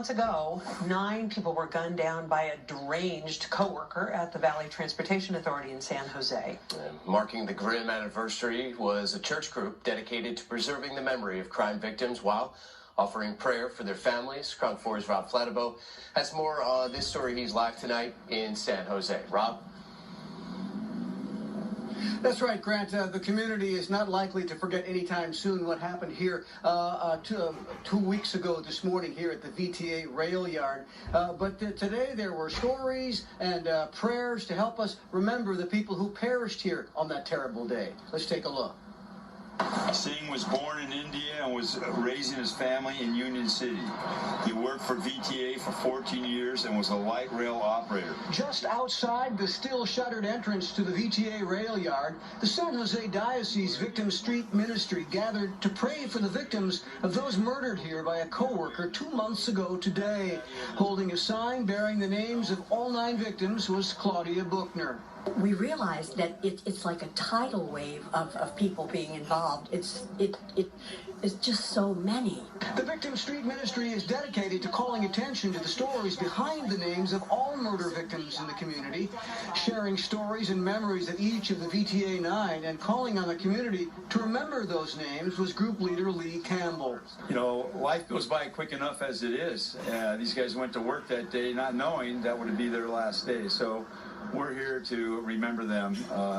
Months ago, 9 people were gunned down by a deranged co-worker at the Valley Transportation Authority in San Jose. Marking the grim anniversary was a church group dedicated to preserving the memory of crime victims while offering prayer for their families. Crown 4's Rob Flatabo has more on this story. He's live tonight in San Jose. Rob? That's right, Grant. The community is not likely to forget anytime soon what happened here 2 weeks ago this morning here at the VTA rail yard. But today there were stories and prayers to help us remember the people who perished here on that terrible day. Let's take a look. Singh was born in India and was raising his family in Union City. He worked for VTA for 14 years and was a light rail operator. Just outside the still shuttered entrance to the VTA rail yard, the San Jose Diocese Victim Street Ministry gathered to pray for the victims of those murdered here by a co-worker 2 months ago today. Holding a sign bearing the names of all 9 victims was Claudia Buchner. We realized that it's like a tidal wave of people being involved. It's just so many. The Victim Street Ministry is dedicated to calling attention to the stories behind the names of all murder victims in the community, sharing stories and memories of each of the VTA 9, and calling on the community to remember those names was group leader Lee Campbell. You know, life goes by quick enough as it is. These guys went to work that day not knowing that would be their last day. So we're here to remember them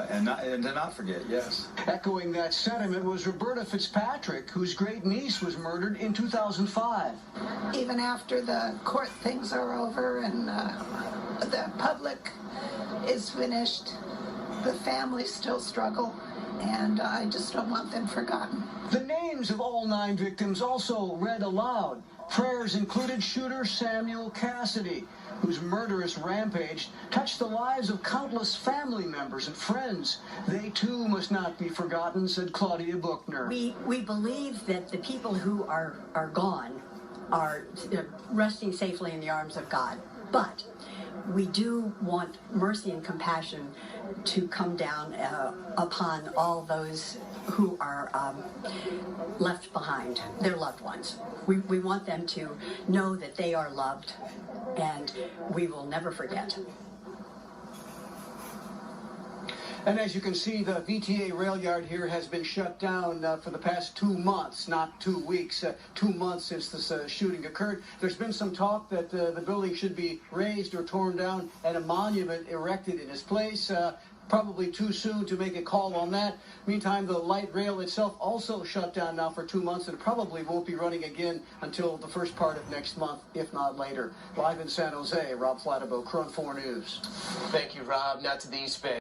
and to not forget, yes. Echoing that sentiment was Roberta Fitzpatrick, whose great niece was murdered in 2005. Even after the court things are over and the public is finished, the families still struggle, and I just don't want them forgotten. The names of all 9 victims also read aloud. Prayers included shooter Samuel Cassidy, whose murderous rampage touched the lives of countless family members and friends. They too must not be forgotten, said Claudia Buchner. We believe that the people who are gone are resting safely in the arms of God. But we do want mercy and compassion to come down upon all those who are left behind, their loved ones. We want them to know that they are loved, and we will never forget. And as you can see, the VTA rail yard here has been shut down for the past 2 months, not 2 weeks, 2 months since this shooting occurred. There's been some talk that the building should be razed or torn down and a monument erected in its place. Probably too soon to make a call on that. Meantime, the light rail itself also shut down now for 2 months and probably won't be running again until the first part of next month, if not later. Live in San Jose, Rob Flatabo, Crown 4 News. Thank you, Rob. Now to the East Bay.